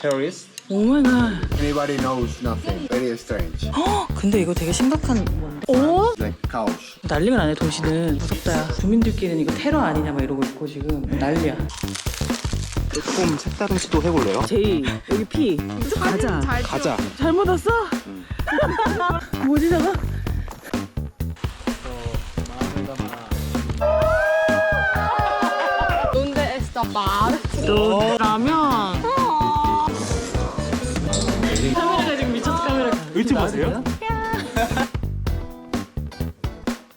terrorist. 오마이갓. Anybody knows nothing. Very strange. 근데 이거 되게 심각한 건데. 오? Like cows. 난리가 나네 도시는. 무섭다 야. 주민들끼리는 이거 테러 아니냐 막 이러고 있고 지금 난리야. 조금 색다른 시도 해볼래요? 제이 여기 P 가자. 가자. 잘못 왔어? 뭐지 저거? ¿Dónde está bar? 너 라면. 카메라가 지금 미쳤어 카메라가. 유튜브 하세요?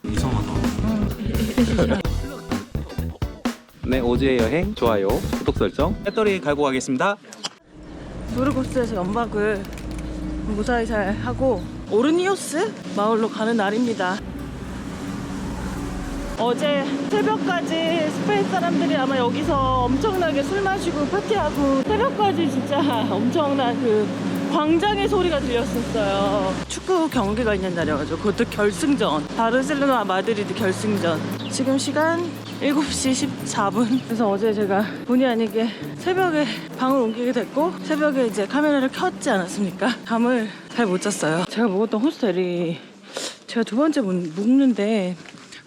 이상하다. 네, 오지의 여행 좋아요, 구독 설정, 배터리 갈고 가겠습니다. 도르고스에서 연막을 무사히 잘 하고 오르니오스 마을로 가는 날입니다. 어제 새벽까지 스페인 사람들이 아마 여기서 엄청나게 술 마시고 파티하고 새벽까지 진짜 엄청난 그 광장의 소리가 들렸었어요. 축구 경기가 있는 날이어가지고 그것도 결승전, 바르셀로나 마드리드 결승전. 지금 시간 7시 14분. 그래서 어제 제가 본의 아니게 새벽에 방을 옮기게 됐고 새벽에 이제 카메라를 켰지 않았습니까? 잠을 잘 못 잤어요. 제가 묵었던 호스텔이 제가 두 번째 묵는데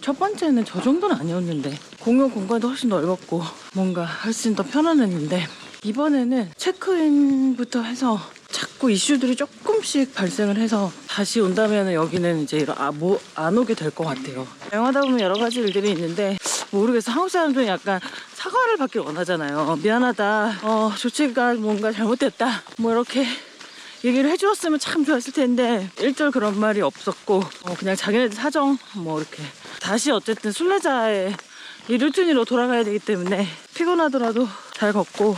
첫 번째는 저 정도는 아니었는데 공용 공간도 훨씬 넓었고 뭔가 훨씬 더 편안했는데 이번에는 체크인부터 해서 자꾸 이슈들이 조금씩 발생을 해서 다시 온다면 여기는 이제 안 오게 될 것 같아요. 여행하다 보면 여러 가지 일들이 있는데 모르겠어. 한국 사람들은 약간 사과를 받길 원하잖아요. 미안하다, 조치가 뭔가 잘못됐다, 뭐 이렇게 얘기를 해주었으면 참 좋았을 텐데 일절 그런 말이 없었고 그냥 자기네들 사정 뭐 이렇게 다시 어쨌든 순례자의 이 루틴으로 돌아가야 되기 때문에 피곤하더라도 잘 걷고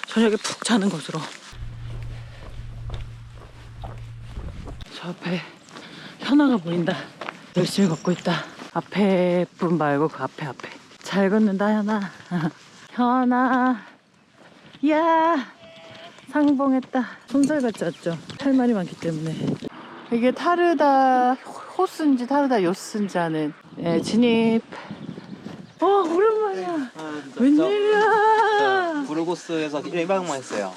저녁에 푹 자는 것으로. 저 앞에 현아가 보인다. 열심히 걷고 있다. 앞에 분 말고 그 앞에 잘 걷는다 현아. 현아 야 상봉했다. 솜살 같지 않죠? 할 말이 많기 때문에. 이게 타르다 호스인지 타르다 요스인지 하는 진입. 오랜만이야. 웬일이야. 부르고스에서 1박만 했어요.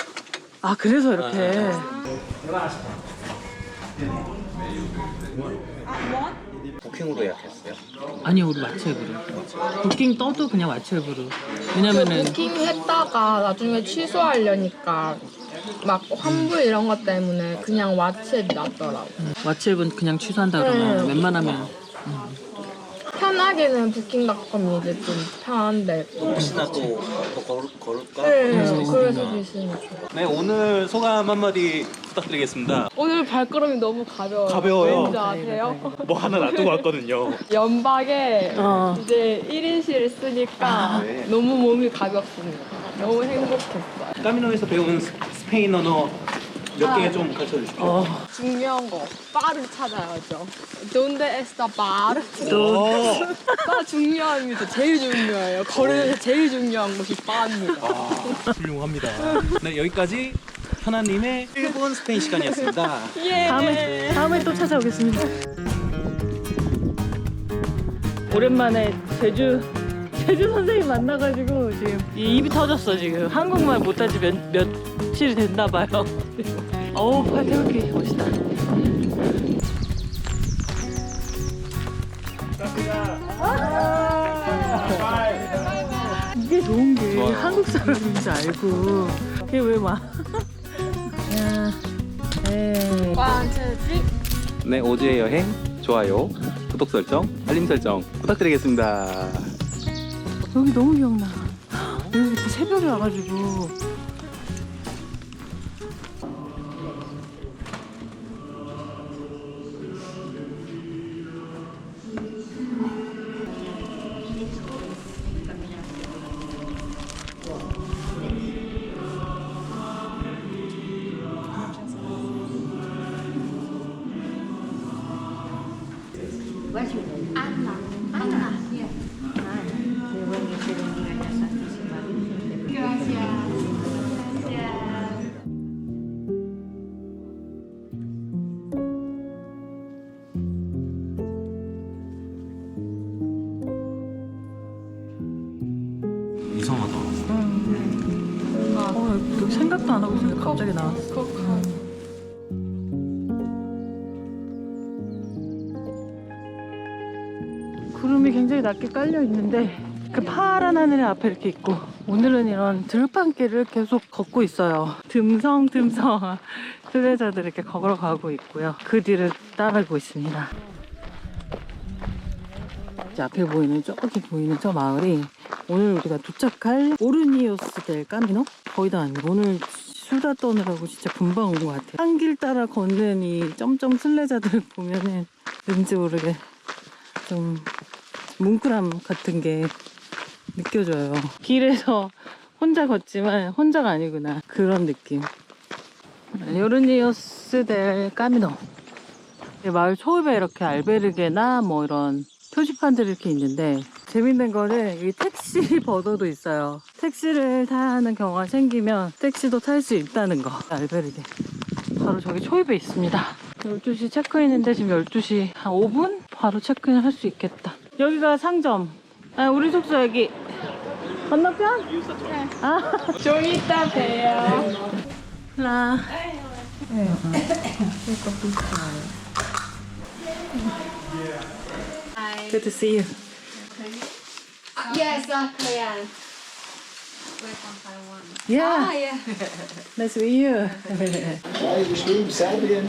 아 그래서 이렇게. 부킹으로 예약했어요. 아니요 우리 왓츠앱으로. 부킹 떠도 그냥 왓츠앱으로. 왜냐면은 부킹 했다가 나중에 취소하려니까 막 환불 이런 것 때문에 그냥 왓츠앱이 낫더라고. 왓츠앱은 그냥 취소한다 그러면 웬만하면 편하게는 부킹닷컴이 이제 좀 편한데. 혹시나 또 걸을까? 네, 그래서 비슷해요. 네, 오늘 소감 한마디 부탁드리겠습니다. 오늘 발걸음이 너무 가벼워요. 가벼워요? 왠지 아세요? 뭐 하나 놔두고 왔거든요. 연박에 이제 1인실 쓰니까 네. 너무 몸이 가볍습니다. 너무 행복했어요. 까미노에서 배운 스페인 언어 몇 개 좀 가르쳐 주십시오. 중요한 거 바를 찾아야죠. ¿Dónde está bar? 바 중요합니다. 제일 중요해요. 거리에서 제일 중요한 것이 바입니다. 훌륭합니다. 네, 여기까지 현아님의 1분 스페인 시간이었습니다. 예. 다음에 또 찾아오겠습니다. 오랜만에 제주 선생님 만나가지고 지금 입이 터졌어. 지금 한국말 못한 지 며칠이 됐나 봐요. 어우 팔 태극기 멋있다. 이게 좋은 게 좋아요. 한국 사람인 줄 알고 이게 왜 막. 야, 에이. 네, 오지의 여행 좋아요, 구독 설정, 알림 설정 부탁드리겠습니다. 여기 너무 기억나. 여기 그때 새벽에 와가지고 What's your name? Anna. Anna. Yeah. Qué bueno que venga a Santísima Virgen de Gracias. 이상하다. 생각 생각도 안 하고 있었는데 갑자기 나왔어. 구름이 굉장히 낮게 깔려 있는데 그 파란 하늘이 앞에 이렇게 있고 오늘은 이런 들판길을 계속 걷고 있어요. 듬성듬성 순례자들 이렇게 걸어가고 있고요. 그 뒤를 따라가고 있습니다. 이제 앞에 보이는 저기 보이는 저 마을이 오늘 우리가 도착할 오르니오스 델 까미노? 거의 다 왔는데 오늘 수다 떠느라고 진짜 금방 온 것 같아요. 한 길 따라 걷는 이 점점 순례자들을 보면은 왠지 모르게 좀 뭉클함 같은 게 느껴져요. 길에서 혼자 걷지만 혼자가 아니구나 그런 느낌. 오르니오스 델 까미노. 마을 초입에 이렇게 알베르게나 뭐 이런 표지판들이 이렇게 있는데 재밌는 거는 이 택시 버더도 있어요. 택시를 타야 하는 경우가 생기면 택시도 탈 수 있다는 거. 알베르게 바로 저기 초입에 있습니다. 12시 체크인인데 지금 12시 한 5분? 바로 체크인 할 수 있겠다. 여기가 상점. 아, 우리 숙소 여기 건너편? 네. 아. 좀 이따 봬요. 라. Good to see you. Yes, Korean. Yeah. yeah. Nice to meet you. Irish room, Serbian.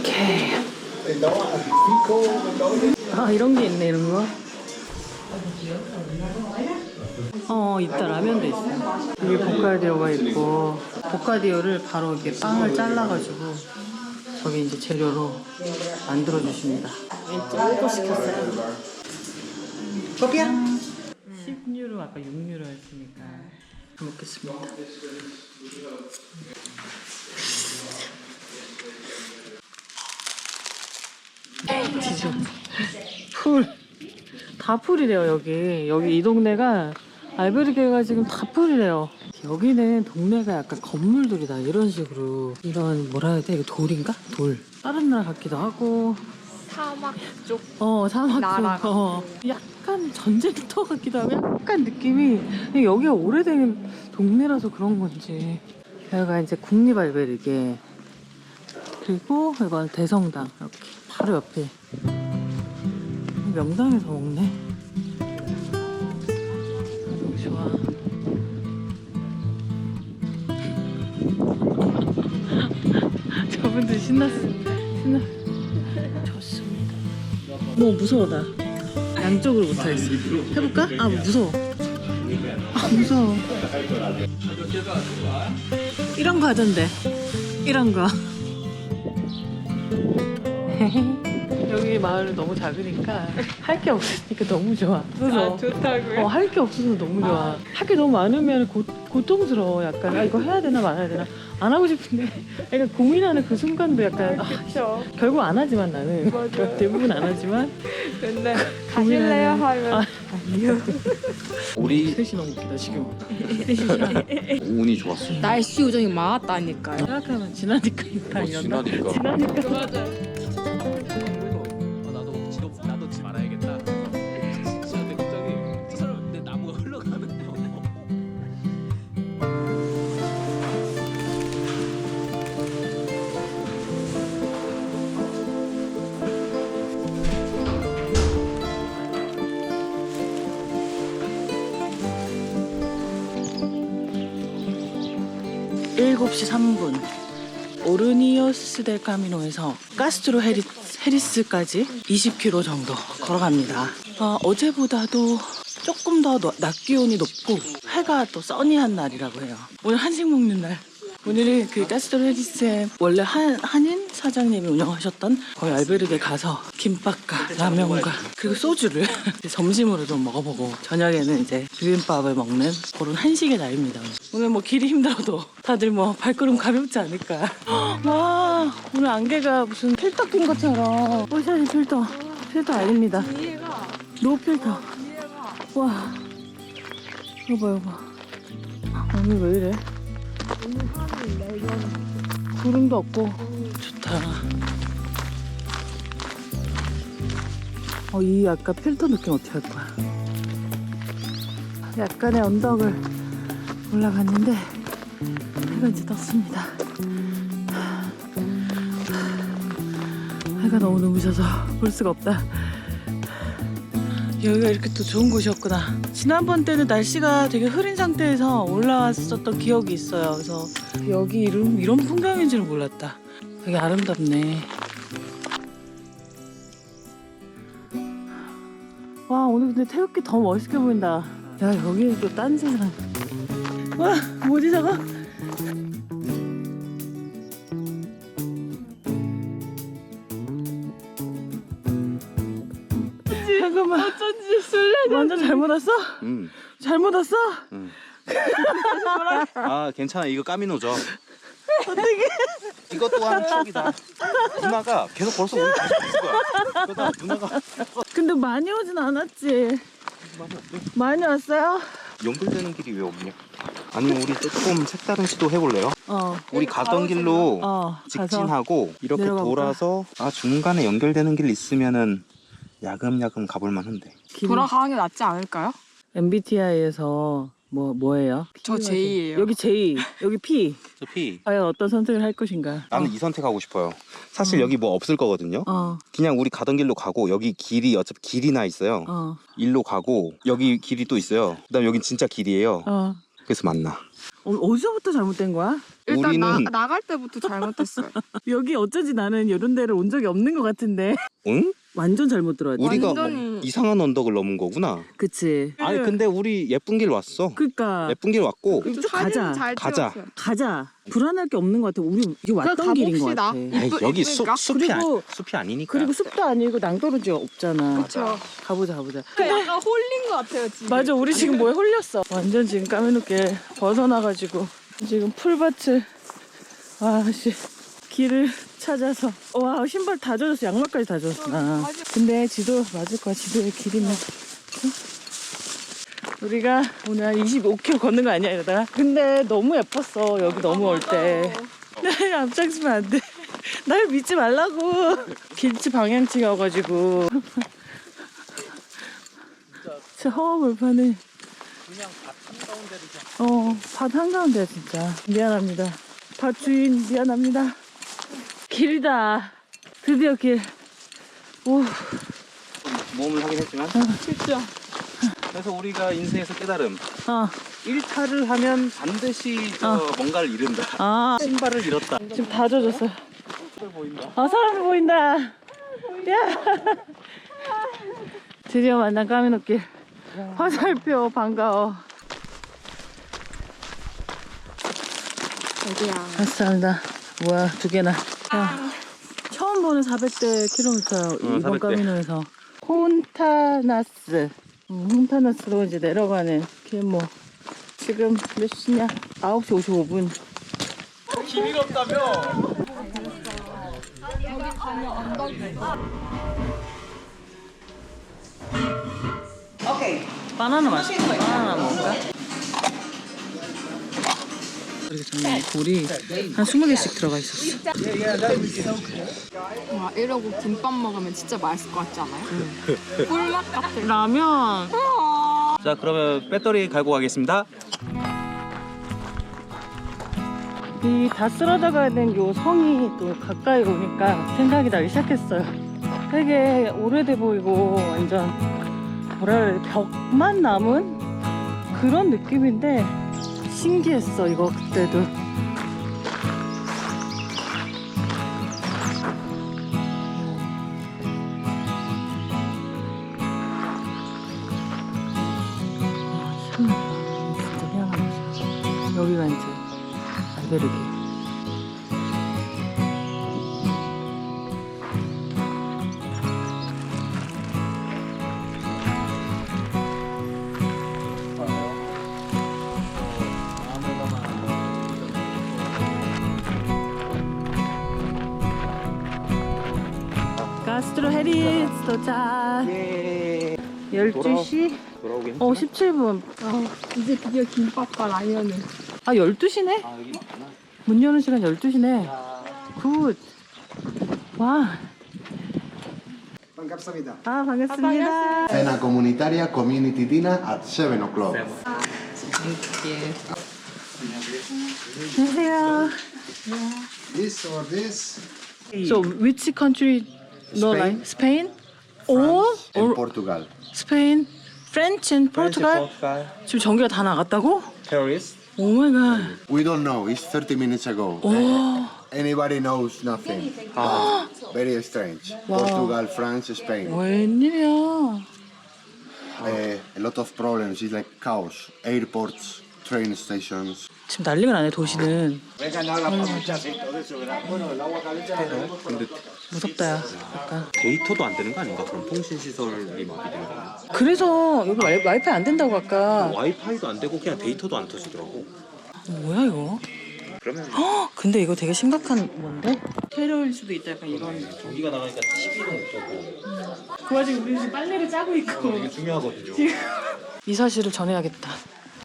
Okay. Fico, 아, 이런 게 있네, 이런 거. 있다. 라면도 있어. 여기 보카디오가 있고, 보카디오를 바로 이렇게 빵을 잘라가지고, 저기 이제 재료로 만들어주십니다. 쫄고 시켰어요. 커피야? 10유로, 아까 6유로 했으니까. 잘 먹겠습니다. 지죠. 풀. 다 풀이래요, 여기 이 동네가 알베르게가 지금 다 풀이래요. 여기는 동네가 약간 건물들이다 이런 식으로 이런 뭐라 해야 돼? 이거 돌인가? 돌. 다른 나라 같기도 하고. 사막 쪽. 사막 나라가. 쪽. 약간 전쟁터 같기도 하고 약간 느낌이 여기가 오래된 동네라서 그런 건지. 여기가 이제 국립 알베르게. 그리고 이건 대성당 이렇게 바로 옆에. 명당에서 먹네. 너무 좋아. 저분들 신났어. 좋습니다. 뭐 무서워 나. 양쪽으로 못하겠어. 해볼까? 아 무서워. 아 무서워. 이런 거 하던데. 이런 거. 여기 마을은 너무 작으니까 할 게 없으니까 너무 좋아. 그래서 좋다고요? 할 게 없어서 너무 좋아. 할 게 너무 많으면 고통스러워. 약간 아 이거 해야 되나 말아야 되나 안 하고 싶은데 약간 고민하는 그 순간도 약간 그쵸. 결국 안 하지만 나는 맞아요. 대부분 안 하지만 근데 가실래요 하면 아니요. 우리 셋이 너무 웃기다 지금. 운이 좋았어. 날씨 요정이 많았다니까요. 생각하면 지나니까 다 이런다. 지나니까. 맞아요. 나도 지 말아야겠다. 근데 갑자기 저 사람 내 나무가 흘러가는 거. 일곱 시 3분 오르니오스 델 까미노에서 카스트로 헤리스까지 20km 정도 걸어갑니다. 어제보다도 조금 더 낮 기온이 높고 해가 또 써니한 날이라고 해요. 오늘 한식 먹는 날. 오늘은 그 카스트로 헤리스에 원래 한인 사장님이 운영하셨던 거기 알베르게 가서 김밥과 라면과 그리고 소주를 점심으로 좀 먹어보고 저녁에는 이제 비빔밥을 먹는 그런 한식의 날입니다. 오늘 뭐 길이 힘들어도 다들 뭐 발걸음 가볍지 않을까. 와 오늘 안개가 무슨 필터 낀 것처럼. 오샤니 필터 아닙니다. 노 필터. 와 이거 봐. 오늘 왜 이래? 구름도 없고 좋다. 이 약간 필터 느낌 어떻게 할 거야? 약간의 언덕을 올라갔는데 해가 이제 떴습니다. 해가 너무 눈부셔서 볼 수가 없다. 여기가 이렇게 또 좋은 곳이었구나. 지난번 때는 날씨가 되게 흐린 상태에서 올라왔었던 기억이 있어요. 그래서 여기 이런 풍경인지는 몰랐다. 되게 아름답네. 와, 오늘 근데 태극기 더 멋있게 보인다. 야, 여기는 또 딴 세상. 와, 뭐지 저거? 잠깐만. 어쩐지 술래. 완전 잘못 왔어? 잘못 왔어? 아 괜찮아 이거 까미노죠. 어떻게? 이것 또한 추억이다. 누나가 계속 벌써 우리 다시 있을 거야. 그러다 누나가 근데 많이 오진 않았지. 많이 왔어요? 연결되는 길이 왜 없냐? 아니면 우리 조금 색다른 시도 해볼래요? 우리 가던 길로 직진하고 이렇게 내려가 볼까? 돌아서 중간에 연결되는 길 있으면은 야금야금 가볼만 한데. 돌아가는 게 낫지 않을까요? MBTI에서 뭐예요? 저 J예요. 여기 J, 여기 P. 저 P. 과연 어떤 선택을 할 것인가? 나는 이 선택하고 싶어요. 사실 여기 뭐 없을 거거든요. 그냥 우리 가던 길로 가고 여기 길이 어차피 길이 나 있어요. 일로 가고 여기 길이 또 있어요. 그다음 여긴 진짜 길이에요. 그래서 만나. 어디서부터 잘못된 거야? 일단 우리는 나갈 때부터 잘못했어요. 여기 어쩌지 나는 이런 데를 온 적이 없는 것 같은데. 응? 완전 잘못 들어왔지. 우리가 완전히. 이상한 언덕을 넘은 거구나. 그치. 아니 근데 우리 예쁜 길 왔어. 그러니까 예쁜 길 왔고. 쭉 사진 가자. 잘 가자. 찍었어요. 가자. 불안할 게 없는 것 같아. 우리 이게 왔던 길인 것 같아. 에이, 여기 이쁘니까? 숲이 아니니까. 그리고 숲도 아니고 낭떠러지가 없잖아. 그렇죠. 가보자. 약간 홀린 것 같아요 지금. 맞아, 우리 지금 뭐에 홀렸어. 완전 지금 까메노길 벗어나가지고 지금 풀밭을 길을 찾아서 와 신발 다 젖었어. 양말까지 다 젖었어. 근데 지도 맞을 거야. 지도에 길이면. 응? 우리가 오늘 한 25km 걷는 거 아니야 이러다가. 근데 너무 예뻤어. 여기 넘어올 때. 날 앞장서면 안 돼. 날 믿지 말라고. 길치 방향치여가지고. 진짜 허허벌판에. 그냥 밭 한가운데로 밭 한가운데야 진짜. 미안합니다. 밭 주인 미안합니다. 길이다. 드디어 길. 오. 모험을 하긴 했지만. 그렇죠. 그래서 우리가 인생에서 깨달음. 어. 일탈을 하면 반드시 뭔가를 잃는다. 신발을 잃었다. 지금 다 젖었어. 사람이 보인다. 야. 드디어 만난 까미노길. 화살표 반가워. 어디야? 감사합니다. 뭐야, 2개나. 처음 보는 400대 킬로미터 이번 400대. 까미노에서. 혼타나스. 혼타나스로 이제 내려가는 길목. 지금 몇 시냐? 9시 55분. 길이가 없다며. 바나나 맛있어. 바나나 먹을까? 이렇게 좋네. 굴이 한 20개씩 들어가 있었어. 와 이러고 김밥 먹으면 진짜 맛있을 것 같지 않아요? 꿀맛 같아. 라면. 자 그러면 배터리 갈고 가겠습니다. 이 다 쓸어다 가야 되는 요 성이 또 가까이 오니까 생각이 나기 시작했어요. 되게 오래돼 보이고 완전 뭐라 그래 벽만 남은 그런 느낌인데 신기했어 이거 그때도. 희한하다. 진짜 희한한 거죠. 여기가 이제 알베르게. 가스트로 헤리스 도착. 12시? 돌아오긴 17분. 이제 드디어 김밥과 라면을. 12시네? 여기 있구나. 문 여는 시간 12시네. 굿. 와. 반갑습니다. 반갑습니다. Cena comunitaria Community Dinner at 7 o'clock. 안녕하세요. This or this? So which country no like? Spain? or And Portugal. Spain, French and Portugal? 지금 전기가 다 나갔다고? Paris. 오 마이 갓. We don't know. It's 30 minutes ago. Anybody knows nothing. Very strange. Portugal, France, Spain. 웬일이야. A lot of problems. It's like chaos. Airports, train stations. 지금 난리가 나네 도시는. 근데 무섭다 야. 약간. 데이터도 안 되는 거 아닌가? 그럼 통신 시설이 마비된 거. 그래서 여기 와이파이 안 된다고 아까. 와이파이도 안 되고 그냥 데이터도 안 터지더라고. 뭐야 이거? 그러면 근데 이거 되게 심각한 건데? 테러일 수도 있다 약간 이런. 전기가 나가니까 TV도 못 보고. 그 와중에 우리 지금 빨래를 짜고 있고. 이게 중요하거든요. 이 사실을 전해야겠다.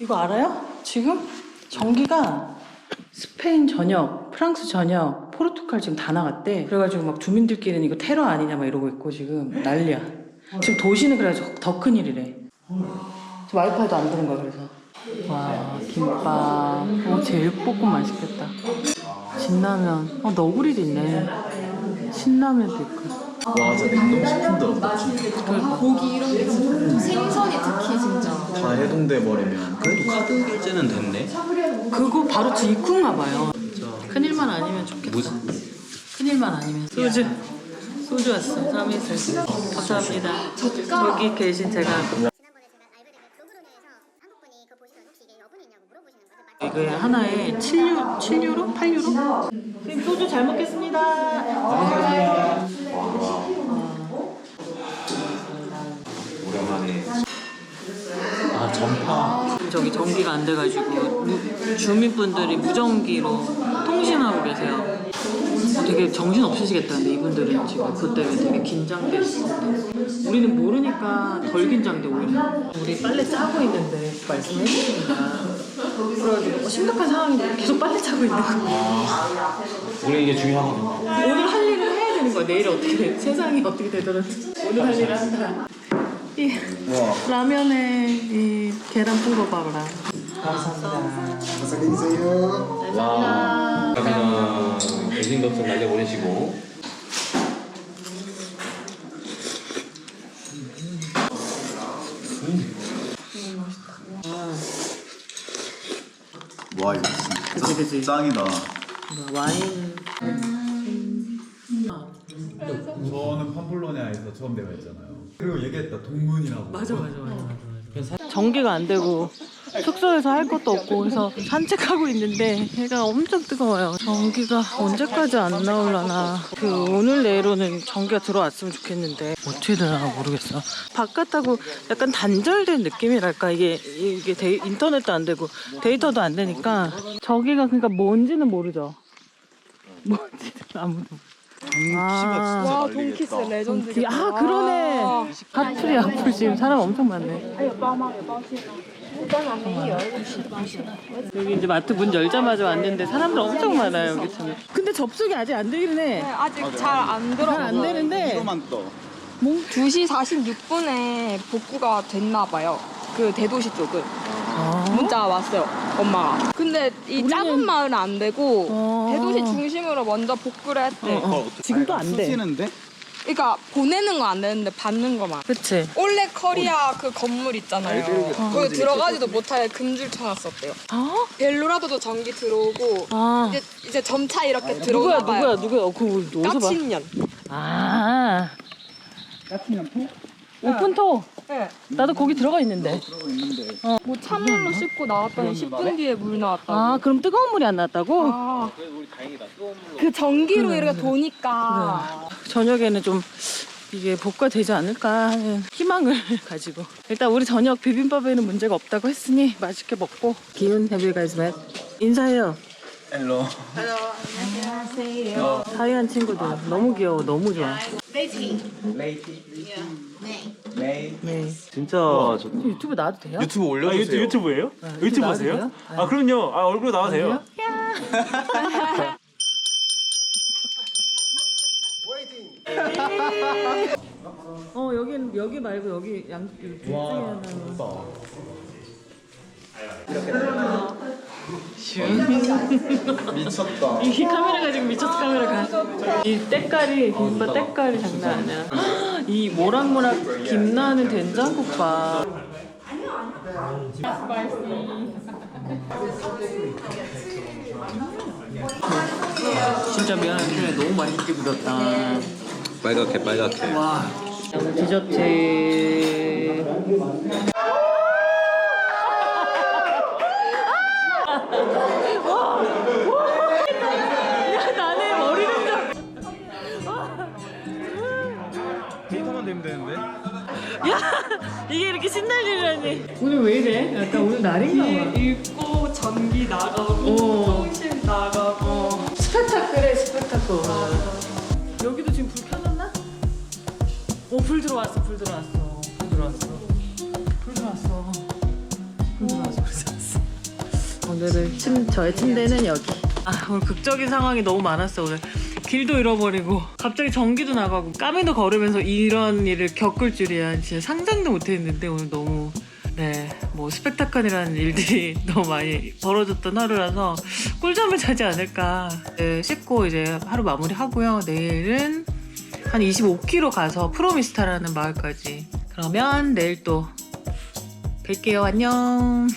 이거 알아요? 지금 전기가 스페인 전역, 프랑스 전역, 포르투갈 지금 다 나갔대. 그래가지고 막 주민들끼리는 이거 테러 아니냐 막 이러고 있고 지금 난리야. 지금 도시는 그래가지고 더 큰일이래. 지금 와이파이도 안 되는 거야 그래서. 와 김밥. 제육볶음 맛있겠다. 진라면. 너구리도 있네. 신라면도 있고. 와 진짜 냉동식품도 고기 이런 게 생선이 특히 진짜. 다 해동돼 버리면 그래도 카드 결제는 됐네. 그거 바로 입구인가 봐요. 큰일만 아니면 좋겠다. 큰일만 아니면. 소주 왔어. 3인승. 감사합니다. 여기 계신 제가. 지난번에 제가 알베르게 로브로냐에서 한국 분이 그거 보시더니 혹시 이게 여분이 있냐고 물어보시는 거예요. 이게 하나에 7유로? 8유로? 선생님 소주 잘 먹겠습니다. 오랜만에. 아 전파. 저기 전기가 안 돼가지고 주민분들이 무전기로 통신하고 계세요. 되게 정신 없으시겠다. 근데 이분들은 지금 그 때문에 되게 긴장돼 있어. 우리는 모르니까 덜 긴장돼 오히려. 우리 빨래 짜고 있는데 말씀해 주시니까 그래가지고 심각한 상황인데 계속 빨래 짜고 있는 거야. 우리 이게 중요하거든. 오늘 할 일을 해야 되는 거야. 내일 어떻게 돼? 세상이 어떻게 되더라도 오늘 할 일을 한다. 이 라면에 이 계란 푼거봐라. 와. 그러면 엔진 걱정 날려보내시고. Why? 그치. 짱이다. 와인. 저는 팜플로냐에서 처음 대화했잖아요. 그리고 얘기했다 동문이라고. 맞아. 전기가 안 되고 숙소에서 할 것도 없고 그래서 산책하고 있는데 해가 엄청 뜨거워요. 전기가 언제까지 안 나올라나. 오늘 내로는 전기가 들어왔으면 좋겠는데 어떻게 되나 모르겠어. 바깥하고 약간 단절된 느낌이랄까. 이게 인터넷도 안 되고 데이터도 안 되니까 저기가 그러니까 뭔지는 모르죠. 뭔지는 아무도. 와 돈키스 레전드. 그러네. 가출이 앞으로 지금 사람 엄청 많네. 여기 이제 마트 문 열자마자 왔는데 사람들 엄청 많아요 여기서는. 근데 접속이 아직 안 되기는 해. 아직 잘 안 들어. 잘 안 되는데. 2시 46분에 복구가 됐나 봐요. 그 대도시 쪽은. 문자가 왔어요, 엄마가. 근데 이 작은 마을은 안 되고 대도시 중심으로 먼저 복구를 했대. 지금도 안 돼. 쓰시는데? 그러니까 보내는 건 안 되는데 받는 거만. 그치. 올레 커리아 그 건물 있잖아요. 거기 들어가지도 못하게 금줄 쳐놨었대요. 벨로라도도 전기 들어오고 이제 점차 이렇게 들어오나 봐요. 누구야? 그거 어디서 봐? 까친년. 까친년 오픈토. 네. 나도 거기 들어가 있는데. 뭐 찬물로 씻고 나왔더니 10분 뒤에 물 나왔다고. 그럼 뜨거운 물이 안 나왔다고? 그 전기로 이렇게 도니까. 저녁에는 좀 이게 복구되지 않을까 하는 희망을 가지고 일단 우리 저녁 비빔밥에는 문제가 없다고 했으니 맛있게 먹고. 기운 have you guys met? 인사해요. 헬로. 안녕하세요. 사이한 친구들 너무 귀여워. 너무 좋아. 네. 진짜 유튜브 나와도 돼요? 유튜브 올려주세요. 유튜브예요? 유튜브 나와도 하세요? 돼요? 아 그럼요. 얼굴 나와도 돼요. 여기 말고 여기 둘 중에 하나는. 미쳤다. 이 카메라가 지금 미쳤어 카메라가. 이 때깔이 김밥 때깔이 장난 아니야. 이 모락모락 김 나는 된장국밥. 진짜 미안한데 너무 맛있게 묻었다. 빨갛게. 와. 디저트. 야 나는 머리는 데이터만 되면 되는데. 야 이게 이렇게 신날 일이라니. 오늘 왜 이래? 약간 오늘 날인가 봐. 읽고 전기 나가고 통신 나가고 스펙타클해 스펙타클. 여기도 지금 불 켜졌나? 불 들어왔어. 오늘은 저의 침대는 여기. 오늘 극적인 상황이 너무 많았어. 오늘 길도 잃어버리고 갑자기 전기도 나가고 까미도 걸으면서 이런 일을 겪을 줄이야. 진짜 상상도 못했는데 오늘 너무 뭐 스펙타클이라는 일들이 너무 많이 벌어졌던 하루라서 꿀잠을 자지 않을까. 씻고 이제 하루 마무리하고요. 내일은 한 25km 가서 프로미스타라는 마을까지. 그러면 내일 또 뵐게요. 안녕.